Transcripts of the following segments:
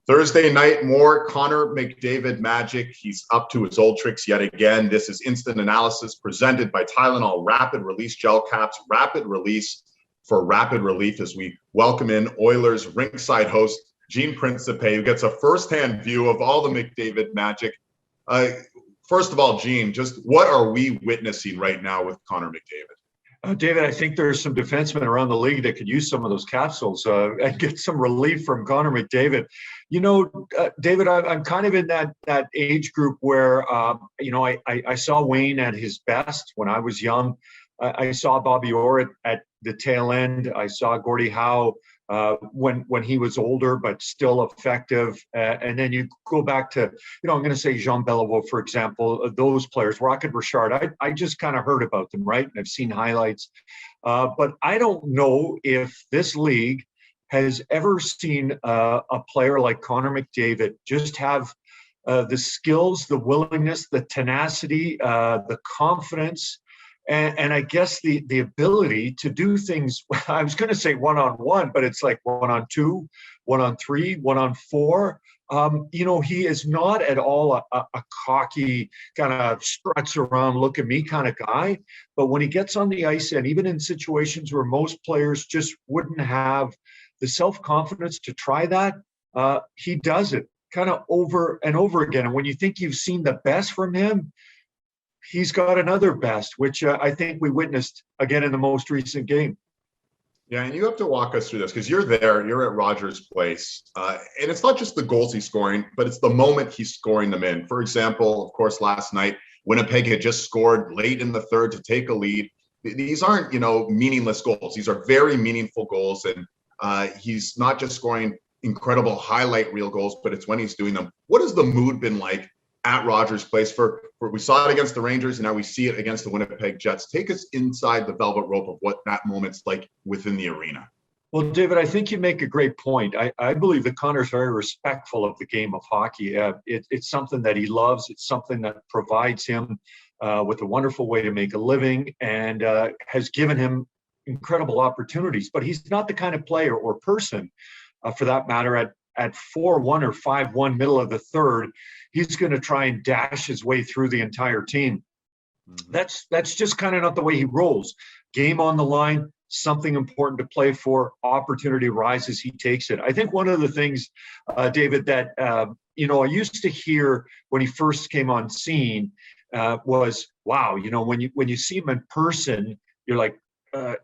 Thursday night, more Connor McDavid magic. He's up to his old tricks yet again. This is Instant Analysis presented by Tylenol Rapid Release Gel Caps. Rapid release for rapid relief as we welcome in Oilers rinkside host Gene Principe, who gets a firsthand view of all the McDavid magic. First of all, Gene, just what are we witnessing right now with Connor McDavid? David, I think there's some defensemen around the league that could use some of those capsules and get some relief from Connor McDavid. You know, David, I'm kind of in that age group where, I saw Wayne at his best when I was young. I saw Bobby Orr at the tail end. I saw Gordie Howe when he was older, but still effective. And then you go back to, I'm going to say Jean Beliveau, for example, those players. Rocket Richard, I just kind of heard about them, right? And I've seen highlights. But I don't know if this league has ever seen a player like Connor McDavid just have the skills, the willingness, the tenacity, the confidence, and I guess the ability to do things. I was going to say one-on-one, but it's like 1-on-2, 1-on-3, 1-on-4. He is not at all a cocky kind of struts around, look at me kind of guy. But when he gets on the ice, and even in situations where most players just wouldn't have the self-confidence to try that, he does it kind of over and over again. And when you think you've seen the best from him, he's got another best, which I think we witnessed again in the most recent game. Yeah, and you have to walk us through this because you're there, you're at Rogers Place, and it's not just the goals he's scoring, but it's the moment he's scoring them in. For example, of course, last night, Winnipeg had just scored late in the third to take a lead. These aren't, meaningless goals. These are very meaningful goals, and he's not just scoring incredible highlight reel goals, but it's when he's doing them. What has the mood been like at Rogers Place? For we saw it against the Rangers, and now we see it against the Winnipeg Jets. Take us inside the velvet rope of what that moment's like within the arena. Well, David, I think you make a great point. I believe that Connor's very respectful of the game of hockey. It's something that he loves. It's something that provides him with a wonderful way to make a living and has given him incredible opportunities. But he's not the kind of player or person, for that matter, at 4-1 or 5-1 middle of the third, he's going to try and dash his way through the entire team. Mm-hmm. That's just kind of not the way he rolls. Game on the line, something important to play for, opportunity rises, he takes it. I think one of the things, David, that I used to hear when he first came on scene was, wow, when you see him in person, you're like,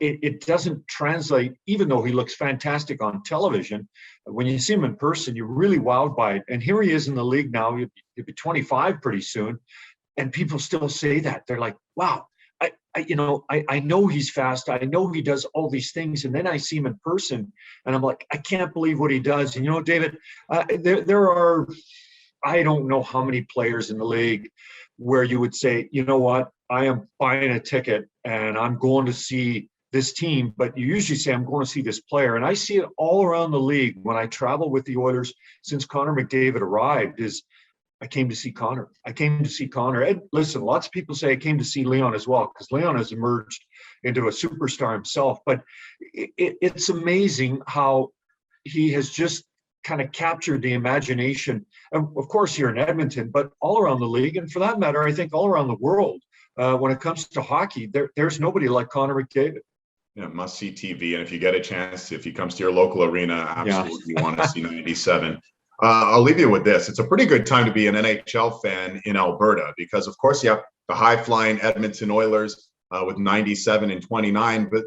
it doesn't translate, even though he looks fantastic on television. When you see him in person, you're really wowed by it. And here he is in the league now. He'll be 25 pretty soon. And people still say that. They're like, wow, I know he's fast. I know he does all these things. And then I see him in person and I'm like, I can't believe what he does. And, David, there are, I don't know how many players in the league where you would say, you know what, I am buying a ticket and I'm going to see this team, but you usually say, I'm going to see this player. And I see it all around the league when I travel with the Oilers since Connor McDavid arrived is I came to see Connor. I came to see Connor. And listen, lots of people say I came to see Leon as well, because Leon has emerged into a superstar himself. But it's amazing how he has just kind of captured the imagination, of course, here in Edmonton, but all around the league. And for that matter, I think all around the world. When it comes to hockey, there's nobody like Connor McDavid. Yeah, must see TV. And if you get a chance, if he comes to your local arena, absolutely want to see 97. I'll leave you with this. It's a pretty good time to be an NHL fan in Alberta because, of course, you have the high-flying Edmonton Oilers with 97 and 29. But,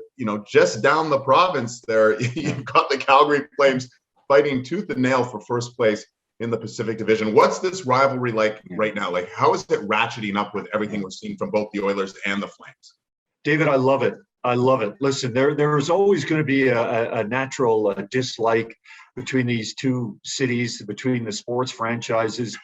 just down the province there, you've got the Calgary Flames fighting tooth and nail for first place in the Pacific Division. What's this rivalry like right now? Like, how is it ratcheting up with everything we're seeing from both the Oilers and the Flames? David, I love it. I love it. Listen, there is always going to be a natural dislike between these two cities, between the sports franchises,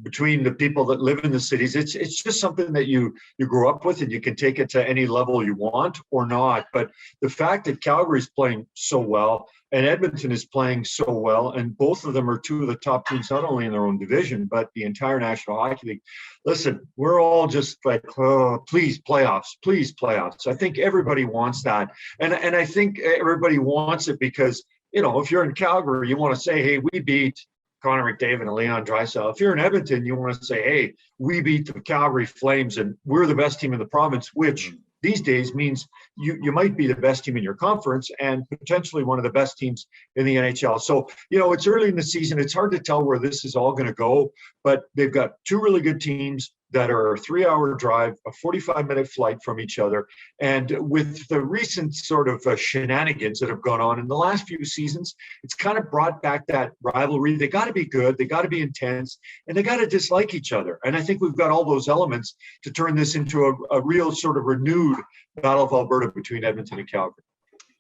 between the people that live in the cities. It's just something that you grow up with, and you can take it to any level you want or not. But the fact that Calgary's playing so well and Edmonton is playing so well, and both of them are two of the top teams, not only in their own division, but the entire National Hockey League. Listen, we're all just like, oh, please playoffs. I think everybody wants that. And I think everybody wants it because, if you're in Calgary, you want to say, hey, we beat Connor McDavid and Leon Draisaitl. If you're in Edmonton, you want to say, hey, we beat the Calgary Flames and we're the best team in the province, which these days means you might be the best team in your conference and potentially one of the best teams in the NHL. So, it's early in the season. It's hard to tell where this is all going to go, but they've got two really good teams that are a 3-hour drive, a 45-minute flight from each other. And with the recent sort of shenanigans that have gone on in the last few seasons, it's kind of brought back that rivalry. They got to be good, they got to be intense, and they got to dislike each other. And I think we've got all those elements to turn this into a real sort of renewed Battle of Alberta between Edmonton and Calgary.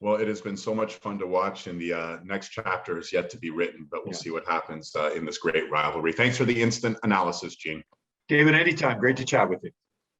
Well, it has been so much fun to watch, and the next chapter is yet to be written, but we'll see what happens in this great rivalry. Thanks for the instant analysis, Gene. David, anytime. Great to chat with you.